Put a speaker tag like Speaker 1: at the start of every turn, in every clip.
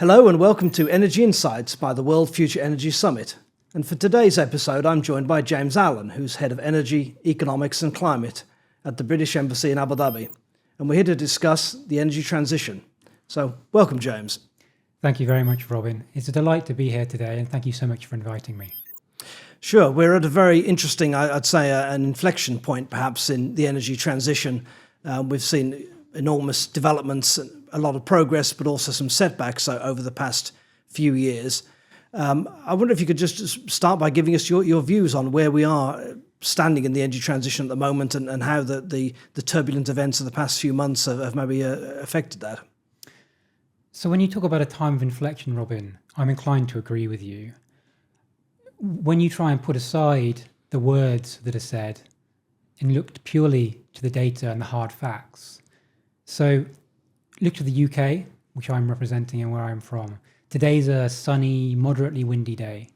Speaker 1: Hello and welcome to Energy Insights by the World Future Energy Summit. And for today's episode, I'm joined by James Allan, who's Head of Energy, Economics and Climate at the British Embassy in Abu Dhabi. And we're here to discuss the energy transition. So welcome, James.
Speaker 2: Thank you very much, Robin. It's a delight to be here today, and thank you so much for inviting me.
Speaker 1: Sure, we're at a very interesting, I'd say, an inflection point perhaps in the energy transition. We've seen enormous developments, a lot of progress, but also some setbacks over the past few years. I wonder if you could just start by giving us your views on where we are standing in the energy transition at the moment and how the turbulent events of the past few months have maybe affected that.
Speaker 2: So when you talk about a time of inflection, Robin, I'm inclined to agree with you. When you try and put aside the words that are said and look purely to the data and the hard facts. So look to the UK, which I'm representing and where I'm from. Today's a sunny, moderately windy day,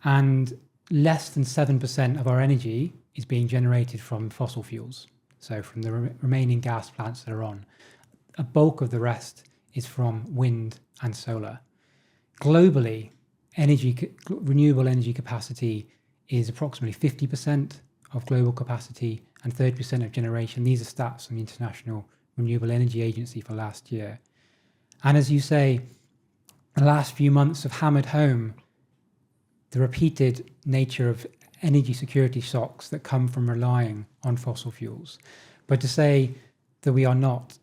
Speaker 2: and less than 7% of our energy is being generated from fossil fuels. So from the remaining gas plants that are on. A bulk of the rest is from wind and solar. Globally, renewable energy capacity is approximately 50% of global capacity and 30% of generation. These are stats from the International Renewable Energy Agency for last year. And as you say, the last few months have hammered home the repeated nature of energy security shocks that come from relying on fossil fuels. But to say that we are not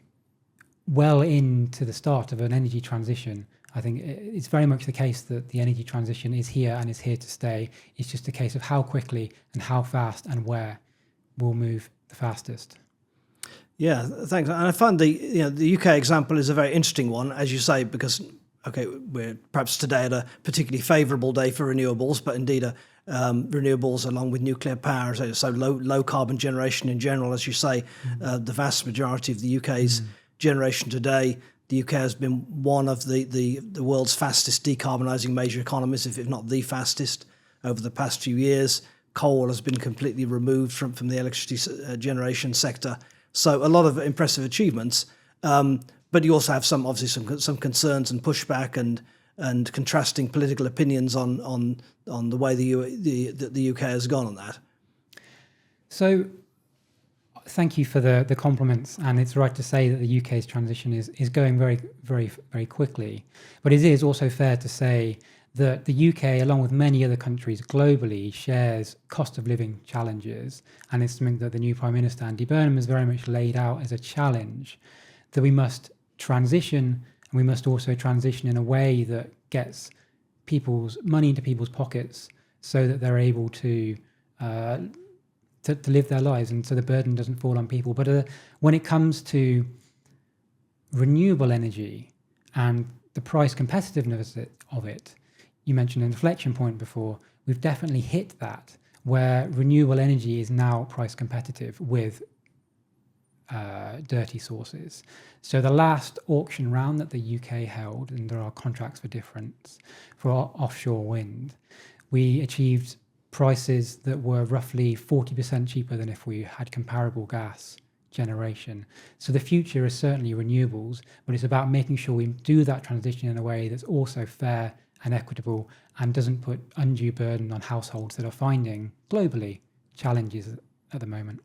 Speaker 2: well into the start of an energy transition, I think it's very much the case that the energy transition is here and is here to stay. It's just a case of how quickly and how fast and where we'll move the fastest.
Speaker 1: Yeah, thanks. And I find the UK example is a very interesting one, as you say, because we're perhaps today at a particularly favourable day for renewables, but indeed renewables along with nuclear power, so low carbon generation in general, as you say, the vast majority of the UK's generation today. The UK has been one of the world's fastest decarbonising major economies, if not the fastest, over the past few years. Coal has been completely removed from the electricity generation sector. So a lot of impressive achievements, but you also have some concerns and pushback and contrasting political opinions on the way the UK has gone on that.
Speaker 2: So thank you for the compliments, and it's right to say that the UK's transition is going very, very, very quickly. But it is also fair to say that the UK, along with many other countries globally, shares cost of living challenges, and it's something that the new Prime Minister, Andy Burnham, has very much laid out as a challenge, that we must transition, and we must also transition in a way that gets people's money into people's pockets so that they're able to live their lives, and so the burden doesn't fall on people. But when it comes to renewable energy and the price competitiveness of it, you mentioned an inflection point before. We've definitely hit that, where renewable energy is now price competitive with dirty sources. So the last auction round that the UK held, and there are contracts for difference for offshore wind, we achieved prices that were roughly 40% cheaper than if we had comparable gas generation. So the future is certainly renewables, but it's about making sure we do that transition in a way that's also fair and equitable and doesn't put undue burden on households that are finding globally challenges at the moment.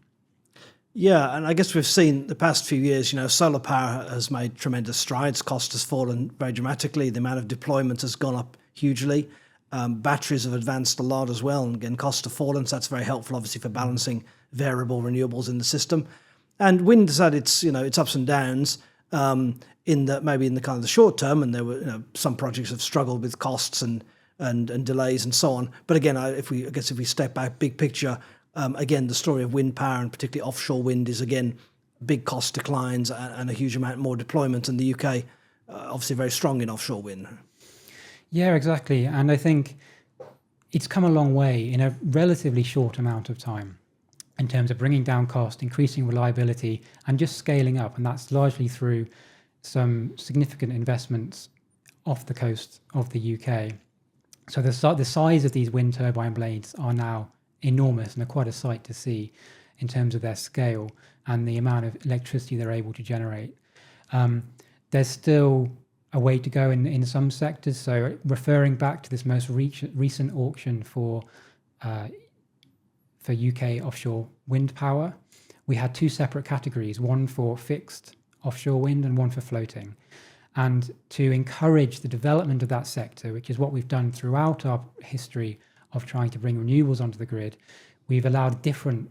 Speaker 1: Yeah, and I guess we've seen the past few years, solar power has made tremendous strides. Cost has fallen very dramatically. The amount of deployment has gone up hugely. Batteries have advanced a lot as well, and again, costs have fallen, so that's very helpful, obviously, for balancing variable renewables in the system. And wind has had its ups and downs. In the kind of the short term, and there were some projects have struggled with costs and delays and so on. But again, if we step back, big picture, again, the story of wind power and particularly offshore wind is again big cost declines and a huge amount more deployment. In the UK, obviously very strong in offshore wind.
Speaker 2: Yeah, exactly. And I think it's come a long way in a relatively short amount of time in terms of bringing down cost, increasing reliability, and just scaling up. And that's largely through some significant investments off the coast of the UK. So the size of these wind turbine blades are now enormous and are quite a sight to see in terms of their scale and the amount of electricity they're able to generate. There's still a way to go in some sectors. So referring back to this most recent auction for UK offshore wind power, we had two separate categories, one for fixed offshore wind and one for floating. And to encourage the development of that sector, which is what we've done throughout our history of trying to bring renewables onto the grid, we've allowed different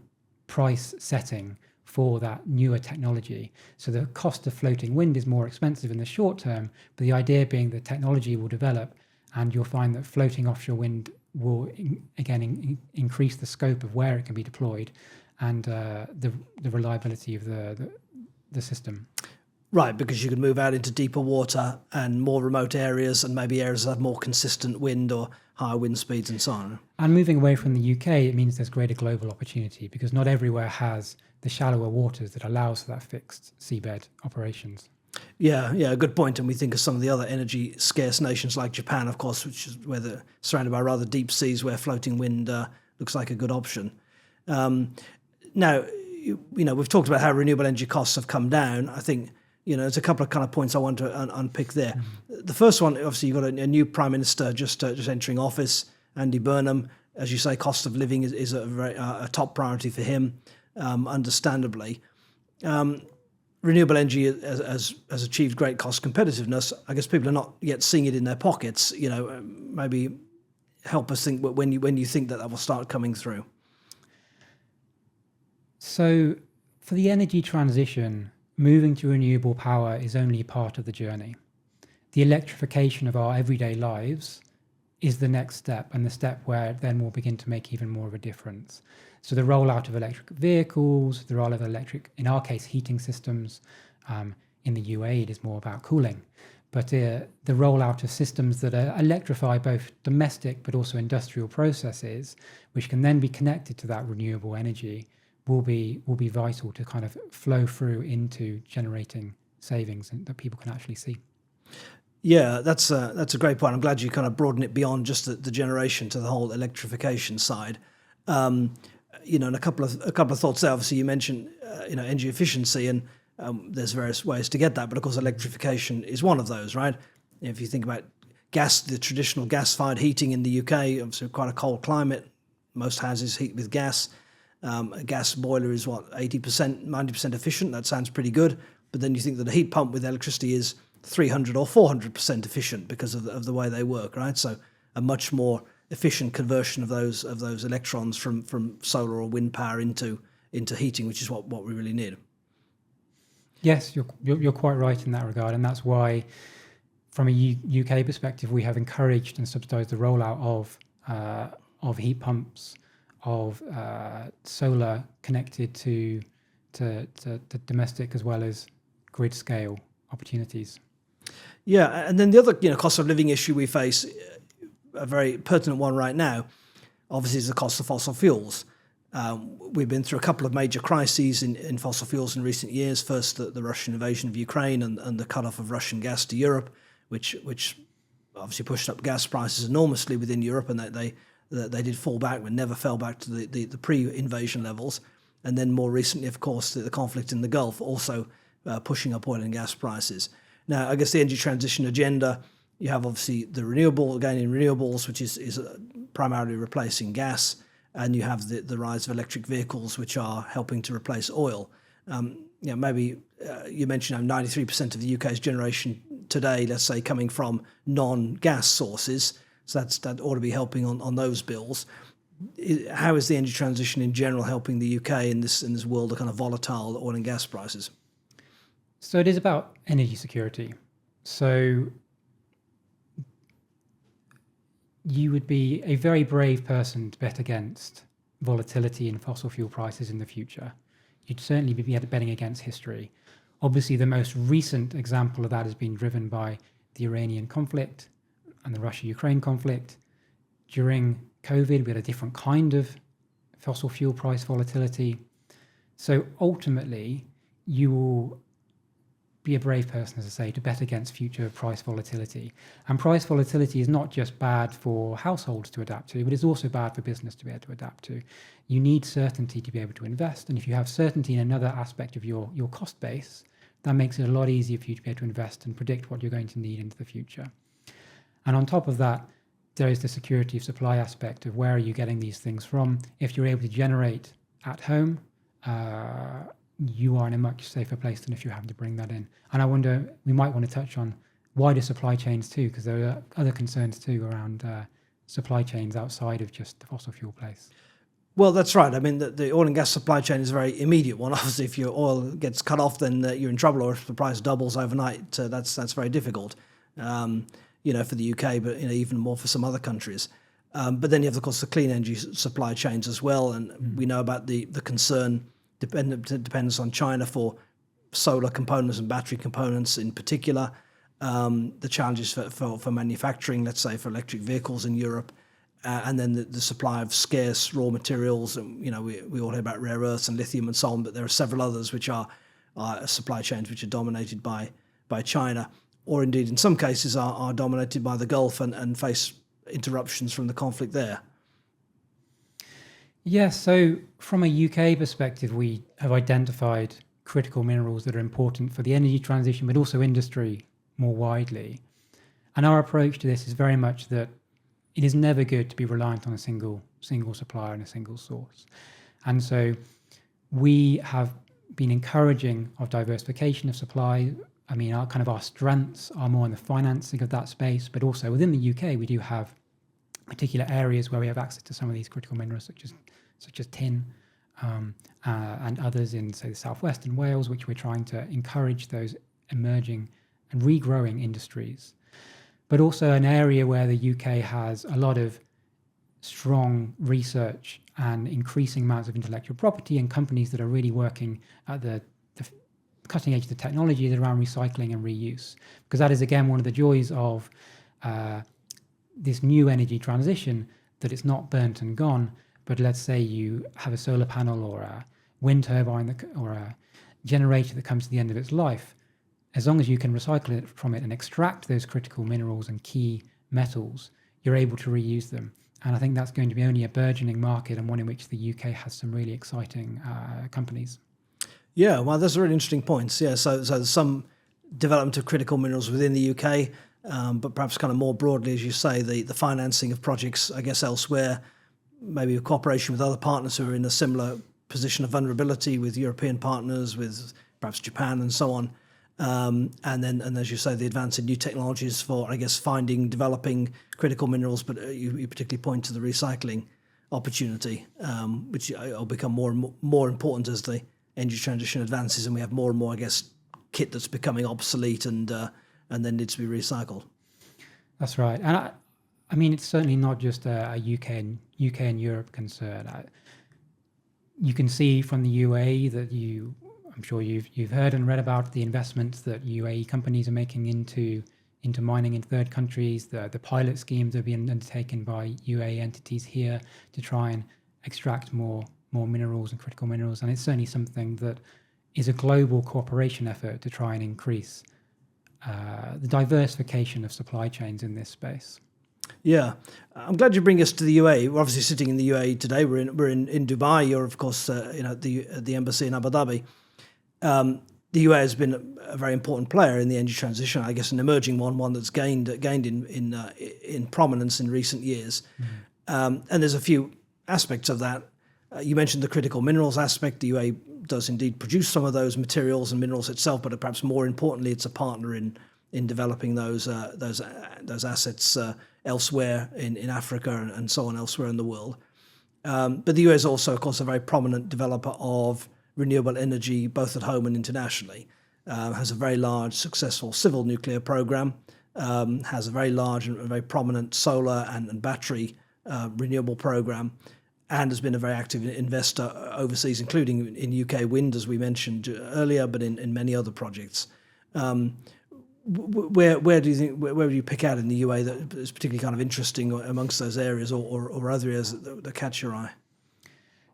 Speaker 2: price setting for that newer technology. So the cost of floating wind is more expensive in the short term, but the idea being that technology will develop and you'll find that floating offshore wind will increase the scope of where it can be deployed and the reliability of the system.
Speaker 1: Right, because you can move out into deeper water and more remote areas and maybe areas that have more consistent wind or higher wind speeds and so on.
Speaker 2: And moving away from the UK, it means there's greater global opportunity because not everywhere has the shallower waters that allows for that fixed seabed operations.
Speaker 1: Yeah, good point. And we think of some of the other energy scarce nations like Japan, of course, which is where they're surrounded by rather deep seas where floating wind looks like a good option. Now, we've talked about how renewable energy costs have come down. I think, there's a couple of kind of points I want to unpick there. Mm-hmm. The first one, obviously, you've got a new prime minister just entering office, Andy Burnham. As you say, cost of living is a top priority for him, understandably. Renewable energy has achieved great cost competitiveness. I guess people are not yet seeing it in their pockets. Maybe help us think when you think that will start coming through.
Speaker 2: So for the energy transition, moving to renewable power is only part of the journey. The electrification of our everyday lives is the next step, and the step where then we'll begin to make even more of a difference. So the rollout of electric vehicles, the rollout of electric, in our case, heating systems. In the UAE, it is more about cooling. But the rollout of systems that electrify both domestic but also industrial processes, which can then be connected to that renewable energy, will be vital to kind of flow through into generating savings and that people can actually see.
Speaker 1: Yeah, that's a great point. I'm glad you kind of broaden it beyond just the generation to the whole electrification side. And a couple of thoughts there. Obviously, you mentioned energy efficiency, and there's various ways to get that. But of course, electrification is one of those, right? If you think about gas, the traditional gas-fired heating in the UK, obviously quite a cold climate. Most houses heat with gas. A gas boiler is 80%, 90% efficient. That sounds pretty good. But then you think that a heat pump with electricity is 300 or 400% efficient because of the way they work, right? So a much more efficient conversion of those electrons from solar or wind power into heating, which is what we really need. Yes,
Speaker 2: you're quite right in that regard, and that's why, from a UK perspective, we have encouraged and subsidised the rollout of heat pumps, of solar connected to domestic as well as grid scale opportunities.
Speaker 1: Yeah, and then the other cost of living issue we face, a very pertinent one right now, obviously is the cost of fossil fuels. We've been through a couple of major crises in fossil fuels in recent years. First, the Russian invasion of Ukraine and the cut-off of Russian gas to Europe, which obviously pushed up gas prices enormously within Europe, and they did fall back, but never fell back to the pre-invasion levels. And then more recently, of course, the conflict in the Gulf also pushing up oil and gas prices. Now, I guess the energy transition agenda, you have obviously the renewables, which is primarily replacing gas, and you have the rise of electric vehicles, which are helping to replace oil. Maybe you mentioned 93% of the UK's generation today, let's say, coming from non-gas sources. So that ought to be helping on those bills. How is the energy transition in general helping the UK in this world of kind of volatile oil and gas prices?
Speaker 2: So it is about energy security. So you would be a very brave person to bet against volatility in fossil fuel prices in the future. You'd certainly be betting against history. Obviously, the most recent example of that has been driven by the Iranian conflict and the Russia-Ukraine conflict. During COVID, we had a different kind of fossil fuel price volatility. So ultimately, you will be a brave person, as I say, to bet against future price volatility. And price volatility is not just bad for households to adapt to, but it's also bad for business to be able to adapt to. You need certainty to be able to invest. And if you have certainty in another aspect of your cost base, that makes it a lot easier for you to be able to invest and predict what you're going to need into the future. And on top of that, there is the security of supply aspect of where are you getting these things from. If you're able to generate at home, you are in a much safer place than if you're having to bring that in. And I wonder, we might want to touch on wider supply chains too, because there are other concerns too around supply chains outside of just the fossil fuel place.
Speaker 1: Well, that's right. I mean, the oil and gas supply chain is a very immediate one. Obviously, if your oil gets cut off, then you're in trouble, or if the price doubles overnight, that's very difficult, for the UK, but even more for some other countries. But then you have, of course, the clean energy supply chains as well, and we know about the concern, dependence on China for solar components and battery components in particular, the challenges for manufacturing, let's say, for electric vehicles in Europe, and then the supply of scarce raw materials. And we all hear about rare earths and lithium and so on, but there are several others which are supply chains which are dominated by China, or indeed in some cases are dominated by the Gulf and face interruptions from the conflict there.
Speaker 2: Yes, so from a UK perspective, we have identified critical minerals that are important for the energy transition, but also industry more widely. And our approach to this is very much that it is never good to be reliant on a single supplier and a single source. And so we have been encouraging of diversification of supply. I mean, our strengths are more in the financing of that space, but also within the UK, we do have particular areas where we have access to some of these critical minerals, such as tin, and others in, say, the southwest and Wales, which we're trying to encourage those emerging and regrowing industries. But also an area where the UK has a lot of strong research and increasing amounts of intellectual property and companies that are really working at the cutting edge of the technologies around recycling and reuse. Because that is, again, one of the joys of this new energy transition, that it's not burnt and gone, but let's say you have a solar panel or a wind turbine or a generator that comes to the end of its life. As long as you can recycle it from it and extract those critical minerals and key metals, you're able to reuse them. And I think that's going to be only a burgeoning market, and one in which the UK has some really exciting companies.
Speaker 1: Yeah, well, those are really interesting points. Yeah, so there's some development of critical minerals within the UK, but perhaps kind of more broadly, as you say, the financing of projects, I guess, elsewhere, maybe a cooperation with other partners who are in a similar position of vulnerability, with European partners, with perhaps Japan and so on. And as you say, the advance in new technologies for, I guess, developing critical minerals, but you particularly point to the recycling opportunity, which will become more and more important as the energy transition advances, and we have more and more, I guess, kit that's becoming obsolete and then needs to be recycled.
Speaker 2: That's right, and I mean, it's certainly not just a UK and Europe concern. You can see from the UAE that I'm sure you've heard and read about the investments that UAE companies are making into mining in third countries, the pilot schemes that are being undertaken by UAE entities here to try and extract more minerals and critical minerals. And it's certainly something that is a global cooperation effort to try and increase the diversification of supply chains in this space.
Speaker 1: Yeah, I'm glad you bring us to the UAE. We're obviously sitting in the UAE today. We're in Dubai. You're, of course, at the embassy in Abu Dhabi. The UAE has been a very important player in the energy transition. I guess an emerging one that's gained in prominence in recent years. And there's a few aspects of that. You mentioned the critical minerals aspect. The UAE does indeed produce some of those materials and minerals itself, but perhaps more importantly, it's a partner in developing those assets elsewhere in Africa and so on elsewhere in the world. But the UAE is also, of course, a very prominent developer of renewable energy, both at home and internationally. Has a very large, successful civil nuclear program. Has a very large and very prominent solar and battery renewable program, and has been a very active investor overseas, including in UK wind, as we mentioned earlier, but in many other projects. Where do you think, where would you pick out in the UAE that is particularly kind of interesting amongst those areas, or other areas that catch your eye?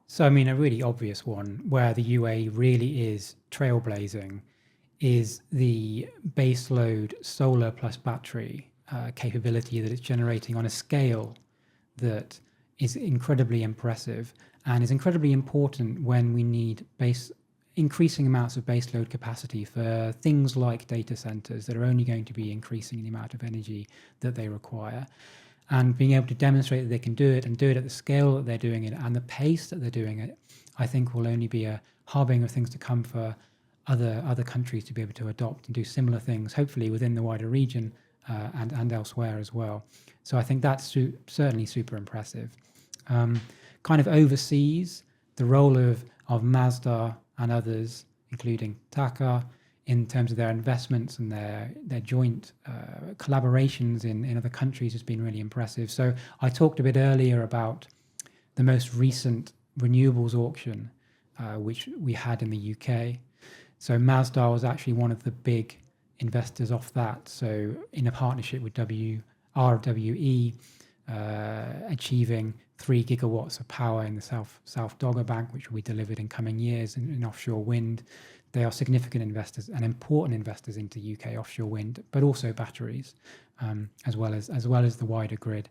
Speaker 2: So, I mean, a really obvious one where the UAE really is trailblazing is the baseload solar plus battery capability that it's generating on a scale that is incredibly impressive and is incredibly important when we need increasing amounts of baseload capacity for things like data centers that are only going to be increasing the amount of energy that they require. And being able to demonstrate that they can do it and do it at the scale that they're doing it and the pace that they're doing it, I think will only be a harbinger of things to come for other countries to be able to adopt and do similar things, hopefully within the wider region and elsewhere as well. So I think that's certainly super impressive. Kind of overseas, the role of Mazda and others, including Taka, in terms of their investments and their joint collaborations in other countries has been really impressive. So I talked a bit earlier about the most recent renewables auction, which we had in the UK. So Mazda was actually one of the big investors off that. So in a partnership with RWE, achieving 3 gigawatts of power in the South Dogger Bank, which will be delivered in coming years in offshore wind. They are significant investors and important investors into UK offshore wind, but also batteries, as well as the wider grid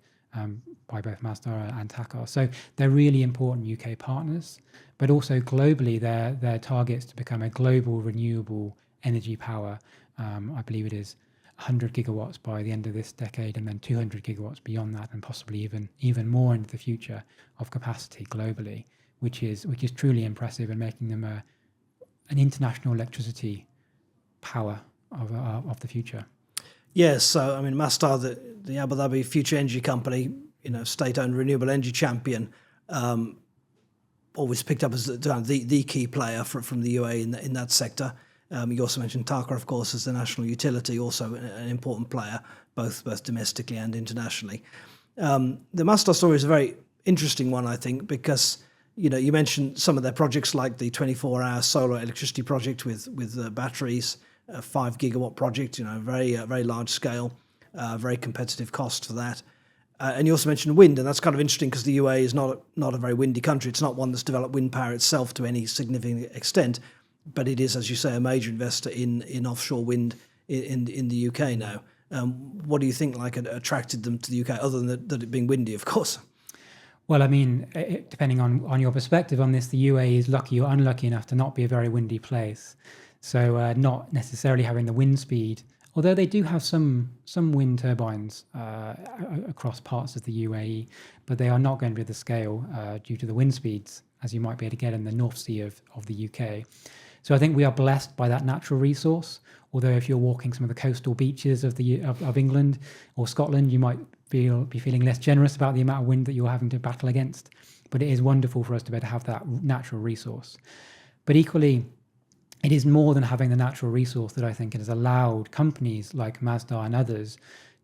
Speaker 2: by both Mazda and Taka. So they're really important UK partners, but also globally, their targets to become a global renewable energy power. I believe it is 100 gigawatts by the end of this decade, and then 200 gigawatts beyond that, and possibly even more into the future of capacity globally, which is truly impressive and making them an international electricity power of the future.
Speaker 1: Yes, so I mean, Masdar, the Abu Dhabi Future Energy Company, state-owned renewable energy champion, always picked up as the key player from the UAE in that sector. You also mentioned Taka, of course, as the national utility, also an important player, both domestically and internationally. The Masdar story is a very interesting one, I think, because you mentioned some of their projects like the 24-hour solar electricity project with batteries, a 5 gigawatt project, very large scale, very competitive cost for that. And you also mentioned wind, and that's kind of interesting because the UAE is not a very windy country. It's not one that's developed wind power itself to any significant extent, but it is, as you say, a major investor in offshore wind in the UK now. What do you think attracted them to the UK, other than that it being windy, of course?
Speaker 2: Well, I mean, depending on your perspective on this, the UAE is lucky or unlucky enough to not be a very windy place. So not necessarily having the wind speed, although they do have some wind turbines across parts of the UAE, but they are not going to be at the scale due to the wind speeds as you might be able to get in the North Sea of the UK. So I think we are blessed by that natural resource. Although if you're walking some of the coastal beaches of England or Scotland, you might be feeling less generous about the amount of wind that you're having to battle against. But it is wonderful for us to be able to have that natural resource. But equally, it is more than having the natural resource that I think it has allowed companies like Mazda and others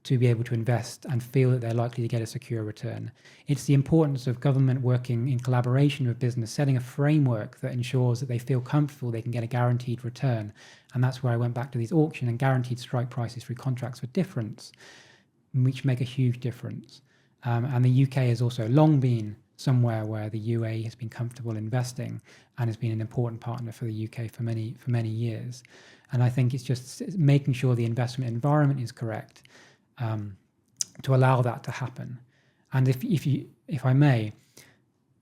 Speaker 2: to be able to invest and feel that they're likely to get a secure return. It's the importance of government working in collaboration with business, setting a framework that ensures that they feel comfortable they can get a guaranteed return. And that's where I went back to these auction and guaranteed strike prices through contracts for difference, which make a huge difference. And the UK has also long been somewhere where the UAE has been comfortable investing and has been an important partner for the UK for many years. And I think it's just making sure the investment environment is correct to allow that to happen. And if I may,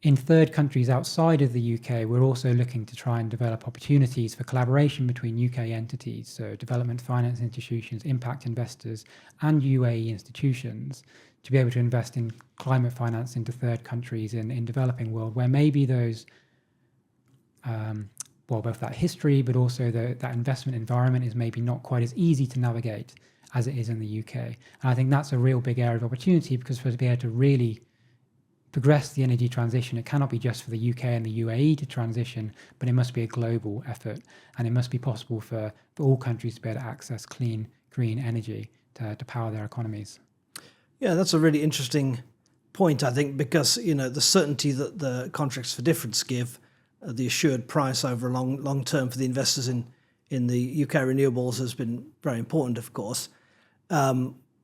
Speaker 2: in third countries outside of the UK, we're also looking to try and develop opportunities for collaboration between UK entities, so development finance institutions, impact investors, and UAE institutions, to be able to invest in climate finance into third countries in developing world, where maybe those, both that history, but also that investment environment is maybe not quite as easy to navigate as it is in the UK. And I think that's a real big area of opportunity, because for us to be able to really progress the energy transition, it cannot be just for the UK and the UAE to transition, but it must be a global effort, and it must be possible for all countries to be able to access clean, green energy to power their economies.
Speaker 1: Yeah, that's a really interesting point, I think, because the certainty that the contracts for difference give, the assured price over a long term for the investors in the UK renewables has been very important, of course.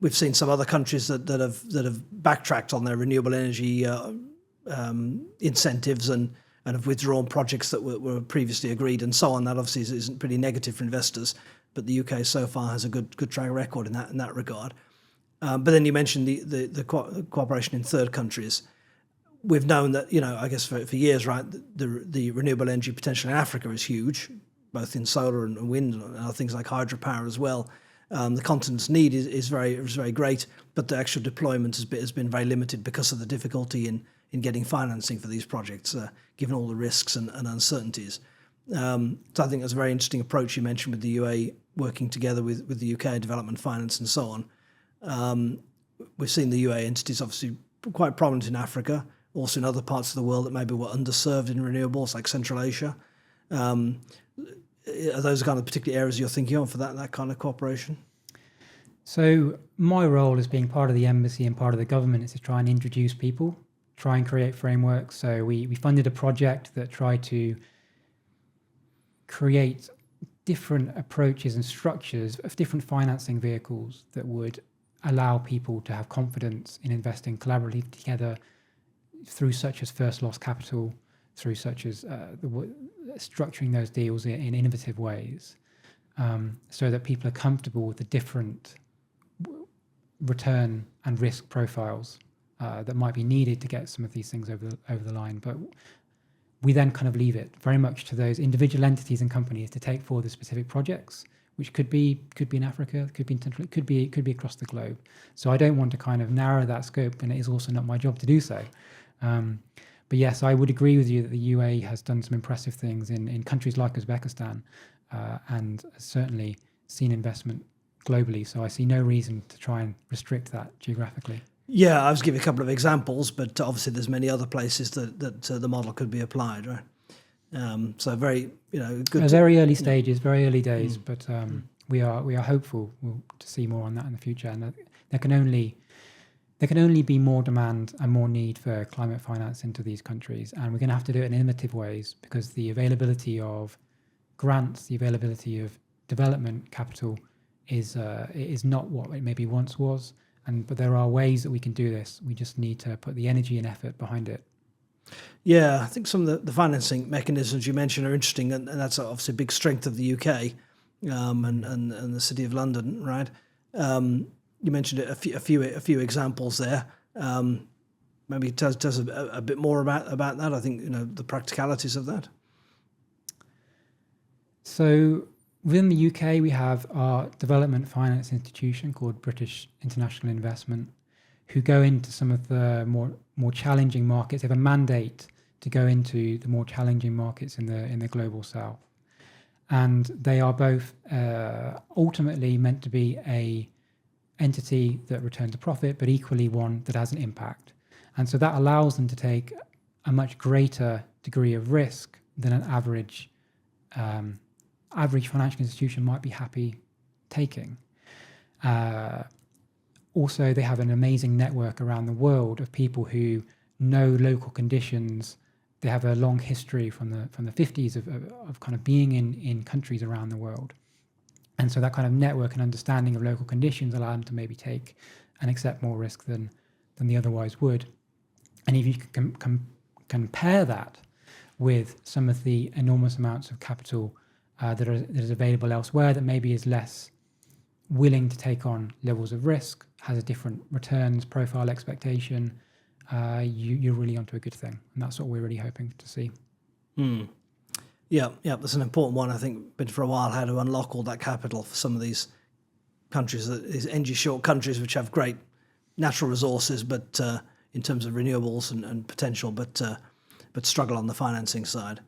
Speaker 1: We've seen some other countries that have backtracked on their renewable energy incentives and have withdrawn projects that were previously agreed and so on. That obviously isn't pretty negative for investors, but the UK so far has a good track record in that regard. But then you mentioned the cooperation in third countries. we've known that, I guess for years, right, the renewable energy potential in Africa is huge, both in solar and wind and other things like hydropower as well. The continent's need is very great, but the actual deployment has been very limited because of the difficulty in getting financing for these projects, given all the risks and uncertainties. So I think that's a very interesting approach you mentioned with the UAE working together with the UK development finance and so on. We've seen the UAE entities obviously quite prominent in Africa, also in other parts of the world that maybe were underserved in renewables, like Central Asia. Are those kind of particular areas you're thinking of for that kind of cooperation?
Speaker 2: So my role as being part of the embassy and part of the government is to try and introduce people, try and create frameworks. So we funded a project that tried to create different approaches and structures of different financing vehicles that would allow people to have confidence in investing collaboratively together through such as first loss capital, through such as structuring those deals in innovative ways, so that people are comfortable with the different return and risk profiles that might be needed to get some of these things over the line. But we then kind of leave it very much to those individual entities and companies to take forward the specific projects, which could be in Africa, could be in Central, could be across the globe. So I don't want to kind of narrow that scope, and it is also not my job to do so. But yes, I would agree with you that the UAE has done some impressive things in countries like Uzbekistan, and has certainly seen investment globally. So I see no reason to try and restrict that geographically.
Speaker 1: Yeah, I was giving a couple of examples, but obviously there's many other places that the model could be applied, right? So very, good.
Speaker 2: Very early stages, very early days, but we are hopeful to see more on that in the future, and there can only be more demand and more need for climate finance into these countries, and we're going to have to do it in innovative ways because the availability of grants, the availability of development capital is not what it maybe once was. But there are ways that we can do this. We just need to put the energy and effort behind it.
Speaker 1: Yeah, I think some of the financing mechanisms you mentioned are interesting, and that's obviously a big strength of the UK and the City of London, right? You mentioned a few examples there. Maybe tell us a bit more about that. I think the practicalities of that.
Speaker 2: So within the UK, we have our development finance institution called British International Investment, who go into some of the more challenging markets. They have a mandate to go into the more challenging markets in the global south, and they are both ultimately meant to be a entity that returns a profit, but equally one that has an impact. And so that allows them to take a much greater degree of risk than an average financial institution might be happy taking. Also, they have an amazing network around the world of people who know local conditions. They have a long history from the 50s of kind of being in countries around the world. And so that kind of network and understanding of local conditions allow them to maybe take and accept more risk than they otherwise would. And if you can compare that with some of the enormous amounts of capital that is available elsewhere that maybe is less willing to take on levels of risk, has a different returns profile expectation, you're really onto a good thing. And that's what we're really hoping to see.
Speaker 1: Yeah, that's an important one. I think been for a while how to unlock all that capital for some of these countries, these energy short countries which have great natural resources, but in terms of renewables and potential, but struggle on the financing side.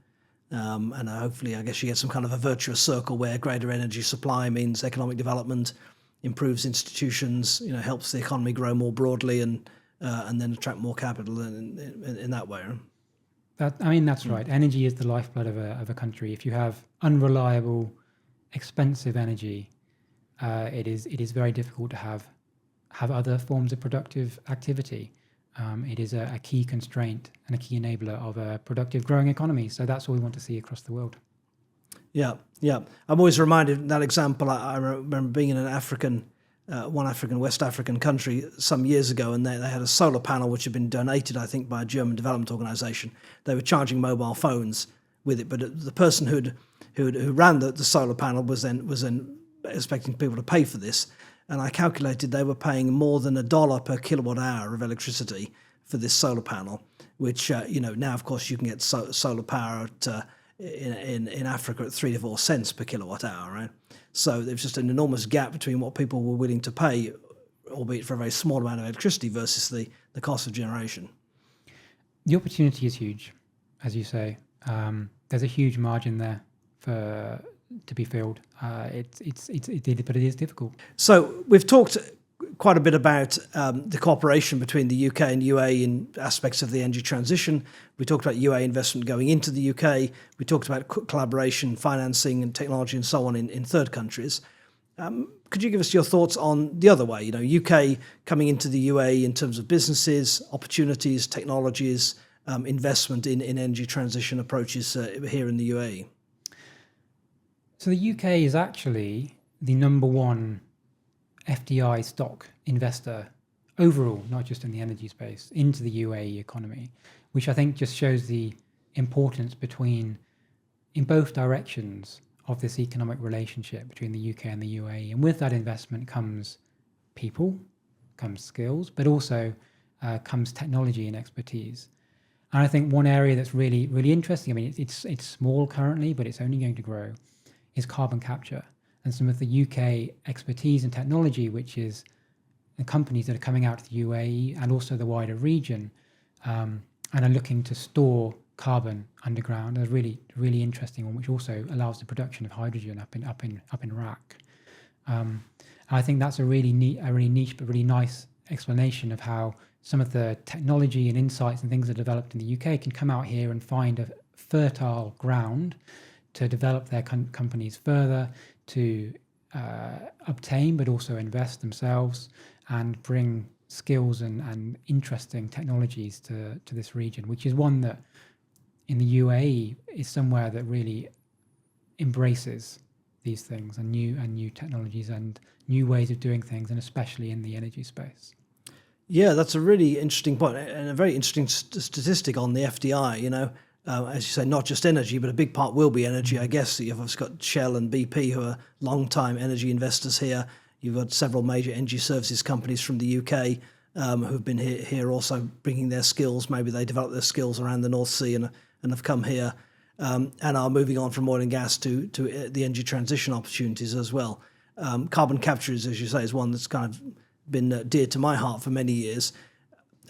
Speaker 1: And hopefully, I guess you get some kind of a virtuous circle where greater energy supply means economic development, improves institutions, helps the economy grow more broadly, and then attract more capital in that way.
Speaker 2: That's right. Energy is the lifeblood of a country. If you have unreliable, expensive energy, it is very difficult to have other forms of productive activity. It is a key constraint and a key enabler of a productive, growing economy. So that's what we want to see across the world.
Speaker 1: Yeah. I'm always reminded of that example. I remember being in one West African country some years ago, and they had a solar panel which had been donated, I think, by a German development organisation. They were charging mobile phones with it, but the person who ran the solar panel was then expecting people to pay for this. And I calculated they were paying more than $1 per kilowatt hour of electricity for this solar panel. which now of course you can get solar power at in Africa at 3 to 4 cents per kilowatt hour, right? So there's just an enormous gap between what people were willing to pay, albeit for a very small amount of electricity, versus the cost of generation.
Speaker 2: The opportunity is huge, as you say. There's a huge margin there to be filled. But it is difficult.
Speaker 1: So we've talked quite a bit about the cooperation between the UK and UAE in aspects of the energy transition. We talked about UAE investment going into the UK. We talked about collaboration, financing and technology and so on in third countries. Could you give us your thoughts on the other way? UK coming into the UAE in terms of businesses, opportunities, technologies, investment in energy transition approaches here in the UAE?
Speaker 2: So the UK is actually the number one FDI stock investor overall, not just in the energy space, into the UAE economy, which I think just shows the importance in both directions of this economic relationship between the UK and the UAE. And with that investment comes people, comes skills, but also comes technology and expertise. And I think one area that's really, really interesting, I mean, it's small currently, but it's only going to grow, is carbon capture. And some of the UK expertise and technology, which is the companies that are coming out to the UAE and also the wider region, and are looking to store carbon underground, a really, really interesting one, which also allows the production of hydrogen up in Iraq. I think that's a really niche but really nice explanation of how some of the technology and insights and things that are developed in the UK can come out here and find a fertile ground to develop their companies further, to obtain but also invest themselves and bring skills and interesting technologies to this region, which is one that in the UAE is somewhere that really embraces these things and new technologies and new ways of doing things, and especially in the energy space.
Speaker 1: Yeah, that's a really interesting point and a very interesting statistic on the FDI. As you say, not just energy, but a big part will be energy. I guess you've obviously got Shell and BP, who are long-time energy investors here. You've got several major energy services companies from the UK who've been here also bringing their skills. Maybe they developed their skills around the North Sea and have come here and are moving on from oil and gas to the energy transition opportunities as well. Carbon capture, as you say, is one that's kind of been dear to my heart for many years.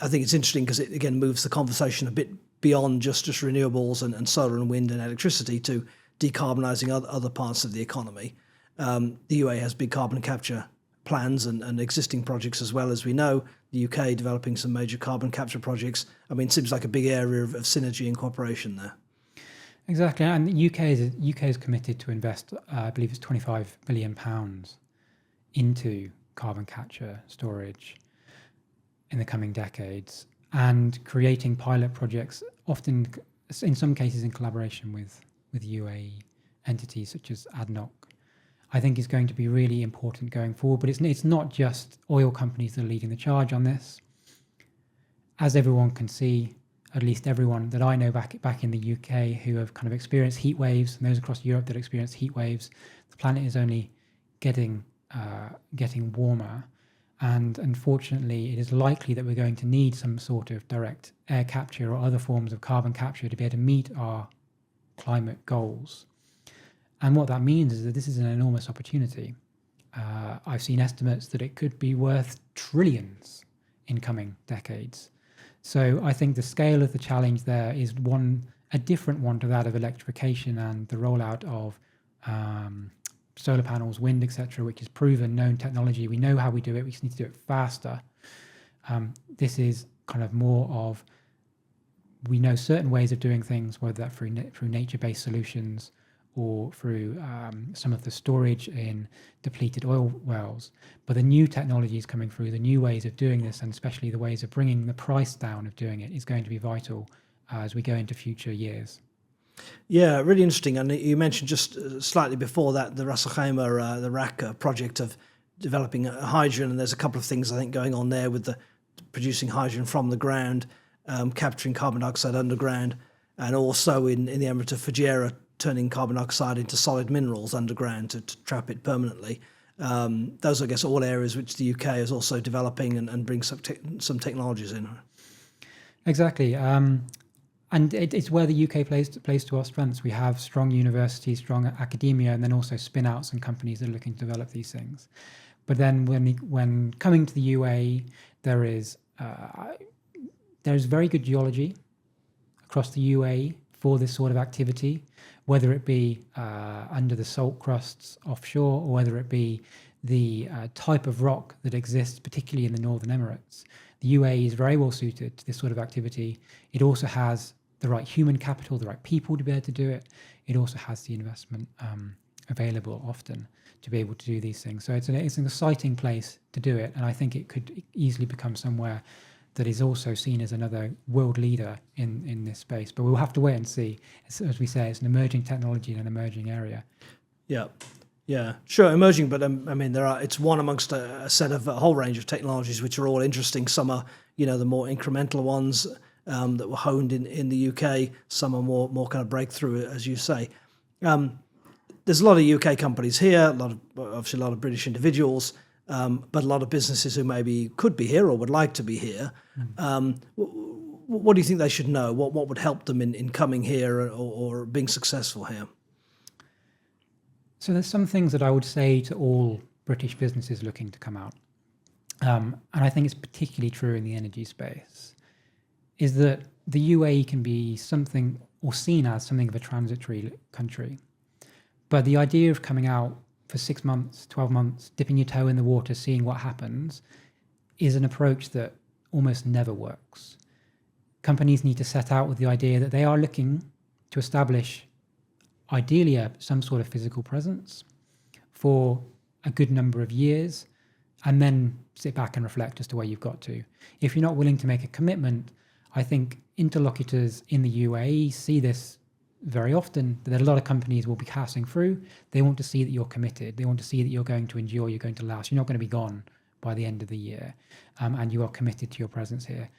Speaker 1: I think it's interesting because it, again, moves the conversation a bit beyond just renewables and solar and wind and electricity to decarbonising other parts of the economy. The UAE has big carbon capture plans and existing projects as well, as we know. The UK developing some major carbon capture projects. I mean, it seems like a big area of synergy and cooperation there.
Speaker 2: Exactly, and the UK is committed to invest, I believe it's £25 billion into carbon capture storage in the coming decades, and creating pilot projects, often in some cases in collaboration with UAE entities such as ADNOC, I think is going to be really important going forward. But it's not just oil companies that are leading the charge on this. As everyone can see, at least everyone that I know back in the UK who have kind of experienced heat waves, and those across Europe that experience heat waves, the planet is only getting warmer. And unfortunately, it is likely that we're going to need some sort of direct air capture or other forms of carbon capture to be able to meet our climate goals. And what that means is that this is an enormous opportunity. I've seen estimates that it could be worth trillions in coming decades. So I think the scale of the challenge there is a different one to that of electrification and the rollout of solar panels, wind, etc., which is proven, known technology. We know how we do it. We just need to do it faster. This is kind of more of, we know certain ways of doing things, whether that through nature-based solutions or through some of the storage in depleted oil wells. But the new technologies coming through, the new ways of doing this, and especially the ways of bringing the price down of doing it, is going to be vital as we go into future years.
Speaker 1: Yeah, really interesting. And you mentioned just slightly before that the Ras Al Khaimah, the RAK project of developing hydrogen, and there's a couple of things I think going on there with the producing hydrogen from the ground, capturing carbon dioxide underground, and also in the Emirate of Fujairah, turning carbon dioxide into solid minerals underground to trap it permanently. Those are, I guess, all areas which the UK is also developing and bring some technologies in.
Speaker 2: Exactly. And it's where the UK plays to our strengths. We have strong universities, strong academia, and then also spin-outs and companies that are looking to develop these things. But then when coming to the UAE, there's very good geology across the UAE for this sort of activity, whether it be under the salt crusts offshore or whether it be the type of rock that exists, particularly in the Northern Emirates. The UAE is very well suited to this sort of activity. It also has the right human capital, the right people to be able to do it. It also has the investment available often to be able to do these things. So it's an exciting place to do it. And I think it could easily become somewhere that is also seen as another world leader in this space. But we'll have to wait and see. As we say, it's an emerging technology in an emerging area.
Speaker 1: Yeah, sure, emerging, but I mean, it's one amongst a set of a whole range of technologies which are all interesting. Some are, the more incremental ones that were honed in the UK. Some are more kind of breakthrough, as you say. There's a lot of UK companies here, obviously a lot of British individuals, but a lot of businesses who maybe could be here or would like to be here. What do you think they should know? What would help them in coming here or being successful here?
Speaker 2: So there's some things that I would say to all British businesses looking to come out. And I think it's particularly true in the energy space, is that the UAE can be something or seen as something of a transitory country. But the idea of coming out for 6 months, 12 months, dipping your toe in the water, seeing what happens, is an approach that almost never works. Companies need to set out with the idea that they are looking to establish ideally some sort of physical presence for a good number of years, and then sit back and reflect as to where you've got to. If you're not willing to make a commitment, I think interlocutors in the UAE see this very often, that a lot of companies will be passing through. They want to see that you're committed. They want to see that you're going to endure, you're going to last. You're not going to be gone by the end of the year, and you are committed to your presence here.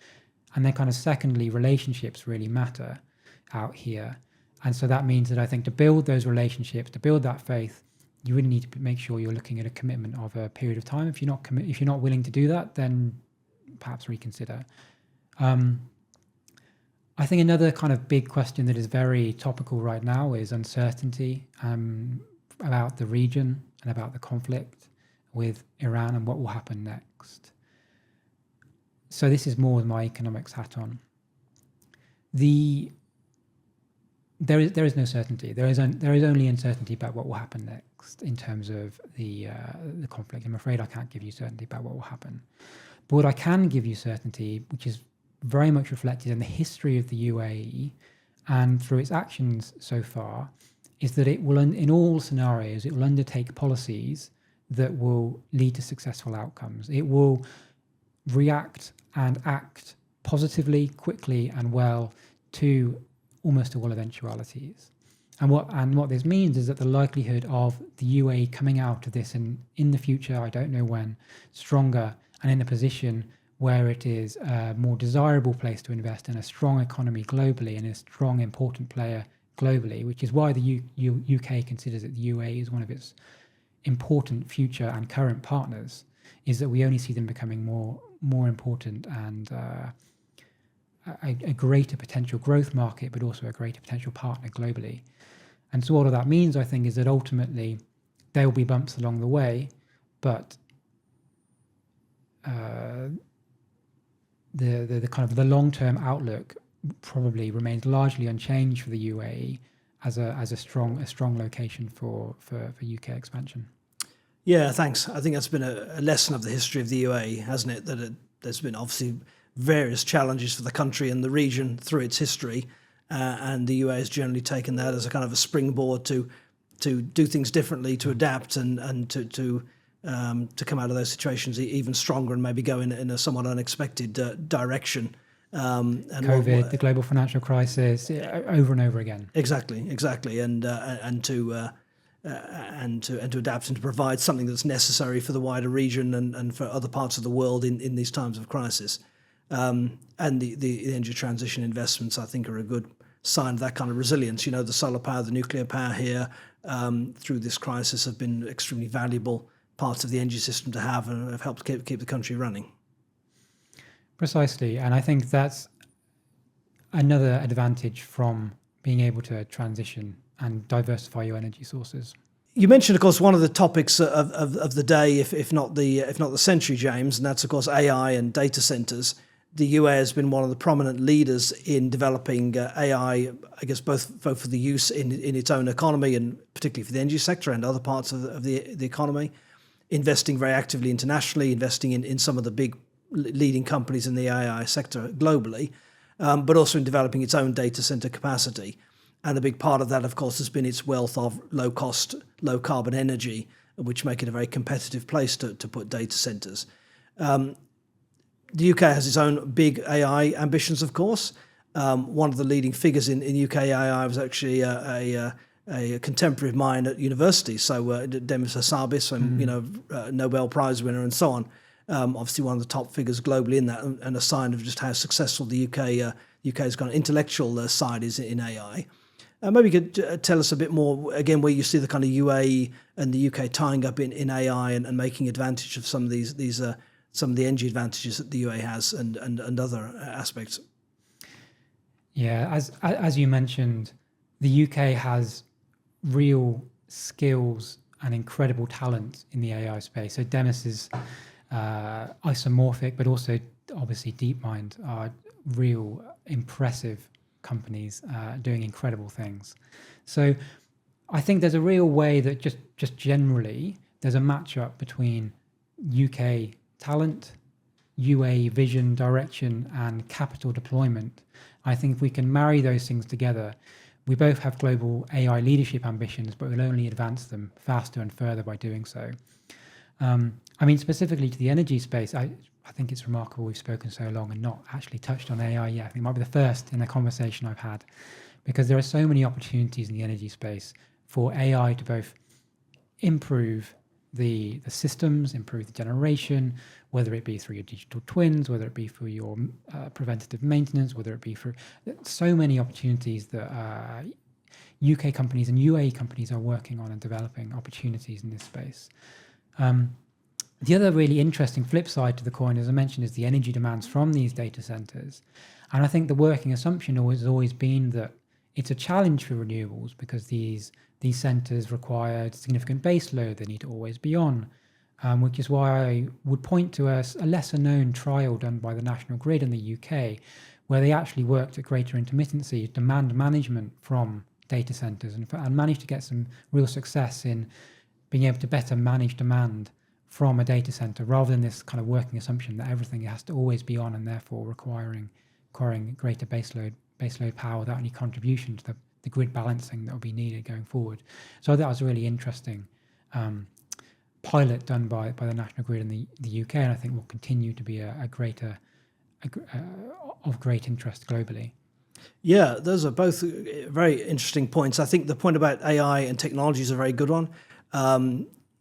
Speaker 2: And then kind of secondly, relationships really matter out here. And so that means that I think to build those relationships, to build that faith, you really need to make sure you're looking at a commitment of a period of time. If you're not willing to do that, then perhaps reconsider. I think another kind of big question that is very topical right now is uncertainty about the region and about the conflict with Iran and what will happen next. So this is more with my economics hat on. There is no certainty. There is only uncertainty about what will happen next in terms of the conflict. I'm afraid I can't give you certainty about what will happen. But what I can give you certainty, which is very much reflected in the history of the UAE and through its actions so far, is that it will, in all scenarios, it will undertake policies that will lead to successful outcomes. It will react and act positively, quickly, and well to almost all eventualities. And what this means is that the likelihood of the UAE coming out of this in the future, I don't know when, stronger and in a position where it is a more desirable place to invest in, a strong economy globally and a strong, important player globally, which is why the UK considers that the UAE is one of its important future and current partners, is that we only see them becoming more important and a greater potential growth market, but also a greater potential partner globally. And so all of that means, I think, is that ultimately there will be bumps along the way, but the kind of the long-term outlook probably remains largely unchanged for the UAE as a strong location for UK expansion.
Speaker 1: Yeah, thanks. I think that's been a lesson of the history of the UAE, hasn't it? That there's been obviously various challenges for the country and the region through its history, and the UAE has generally taken that as a kind of a springboard to do things differently, to adapt, and to come out of those situations even stronger and maybe go in a somewhat unexpected direction.
Speaker 2: And COVID, the global financial crisis, over and over again.
Speaker 1: Exactly, and to adapt and to provide something that's necessary for the wider region and for other parts of the world in these times of crisis. And the energy transition investments, I think, are a good sign of that kind of resilience. You know, the solar power, the nuclear power here through this crisis have been extremely valuable parts of the energy system to have and have helped keep the country running.
Speaker 2: Precisely. And I think that's another advantage from being able to transition and diversify your energy sources.
Speaker 1: You mentioned, of course, one of the topics of the day, if not the century, James, and that's, of course, AI and data centers. The UAE has been one of the prominent leaders in developing AI, I guess, both for the use in its own economy and particularly for the energy sector and other parts of the economy, investing very actively internationally, investing in some of the big leading companies in the AI sector globally, but also in developing its own data center capacity. And a big part of that, of course, has been its wealth of low-cost, low-carbon energy, which make it a very competitive place to put data centers. The UK has its own big AI ambitions, of course. One of the leading figures in UK AI was actually a contemporary of mine at university, so Demis Hassabis, and Nobel Prize winner and so on. Obviously one of the top figures globally in that, and a sign of just how successful the UK's kind of intellectual side is in AI. Maybe you could tell us a bit more, again, where you see the kind of UAE and the UK tying up in AI and making advantage of some of these some of the energy advantages that the UAE has and other aspects.
Speaker 2: Yeah, as you mentioned, the UK has real skills and incredible talent in the AI space. So Demis is isomorphic, but also obviously DeepMind are real impressive companies doing incredible things. So I think there's a real way that just generally there's a matchup between UK talent, UAE vision, direction, and capital deployment. I think if we can marry those things together, we both have global AI leadership ambitions, but we'll only advance them faster and further by doing so. I mean, specifically to the energy space, I think it's remarkable we've spoken so long and not actually touched on AI yet. I think it might be the first in a conversation I've had, because there are so many opportunities in the energy space for AI to both improve the systems, improve the generation, whether it be through your digital twins, whether it be for your preventative maintenance, whether it be for so many opportunities that UK companies and UAE companies are working on and developing opportunities in this space. The other really interesting flip side to the coin, as I mentioned, is the energy demands from these data centers. And I think the working assumption has always been that it's a challenge for renewables because these centers require significant base load. They need to always be on, which is why I would point to a lesser known trial done by the National Grid in the UK, where they actually worked at greater intermittency, demand management from data centers, and managed to get some real success in being able to better manage demand from a data center, rather than this kind of working assumption that everything has to always be on and therefore requiring greater baseload power without any contribution to the grid balancing that will be needed going forward. So that was a really interesting pilot done by the National Grid in the UK, and I think will continue to be of great interest globally.
Speaker 1: Yeah, those are both very interesting points. I think the point about AI and technology is a very good one.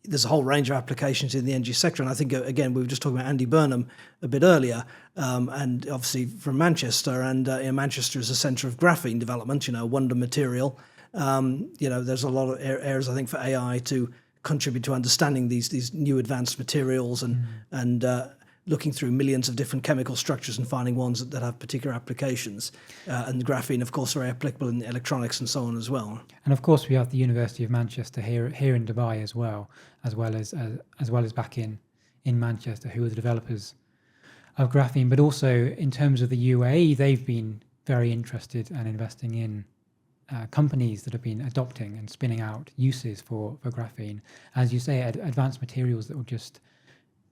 Speaker 1: There's a whole range of applications in the energy sector, and I think, again, we were just talking about Andy Burnham a bit earlier, and obviously from Manchester, and Manchester is a centre of graphene development, wonder material. There's a lot of areas, I think, for AI to contribute to understanding these new advanced materials and looking through millions of different chemical structures and finding ones that have particular applications. And graphene, of course, are very applicable in electronics and so on as well.
Speaker 2: And of course, we have the University of Manchester here in Dubai as well as back in Manchester, who are the developers of graphene. But also in terms of the UAE, they've been very interested and investing in companies that have been adopting and spinning out uses for graphene. As you say, advanced materials that will just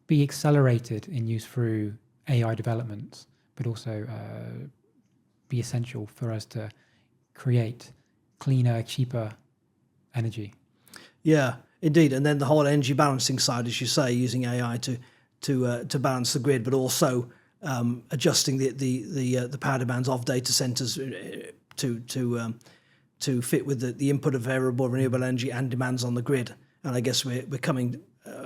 Speaker 2: be accelerated in use through AI developments, but also be essential for us to create cleaner, cheaper energy.
Speaker 1: Yeah, indeed. And then the whole energy balancing side, as you say, using AI to balance the grid, but also adjusting the power demands of data centers to fit with the input of variable renewable energy and demands on the grid. And I guess we're coming.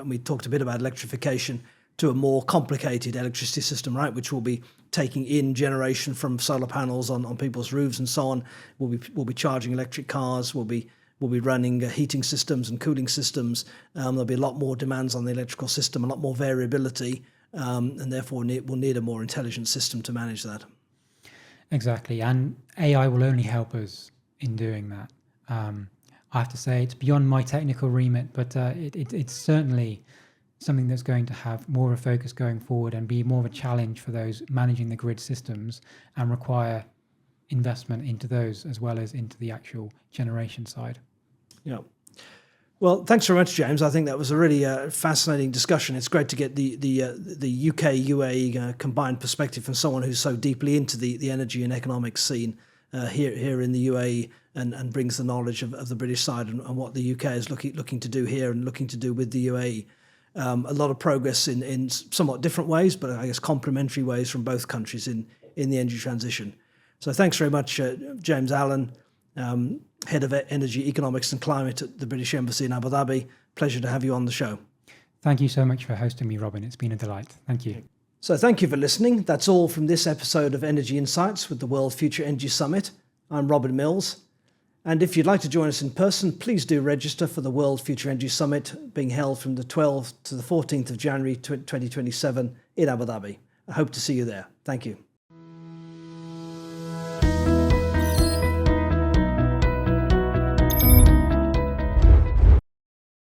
Speaker 1: We talked a bit about electrification, to a more complicated electricity system, right? Which will be taking in generation from solar panels on people's roofs and so on. We'll be charging electric cars. We'll be running heating systems and cooling systems. There'll be a lot more demands on the electrical system, a lot more variability, and therefore we'll need a more intelligent system to manage that.
Speaker 2: Exactly. And AI will only help us in doing that. I have to say it's beyond my technical remit, but it's certainly something that's going to have more of a focus going forward and be more of a challenge for those managing the grid systems and require investment into those as well as into the actual generation side.
Speaker 1: Yeah. Well, thanks very much, James. I think that was a really fascinating discussion. It's great to get the UK UAE combined perspective from someone who's so deeply into the energy and economic scene here in the UAE and brings the knowledge of the British side and what the UK is looking to do here and looking to do with the UAE. A lot of progress in somewhat different ways, but I guess complementary ways from both countries in the energy transition. So thanks very much, James Allan, Head of Energy, Economics and Climate at the British Embassy in Abu Dhabi. Pleasure to have you on the show.
Speaker 2: Thank you so much for hosting me, Robin. It's been a delight. Thank you.
Speaker 1: So thank you for listening. That's all from this episode of Energy Insights with the World Future Energy Summit. I'm Robin Mills. And if you'd like to join us in person, please do register for the World Future Energy Summit being held from the 12th to the 14th of January 2027 in Abu Dhabi. I hope to see you there. Thank you.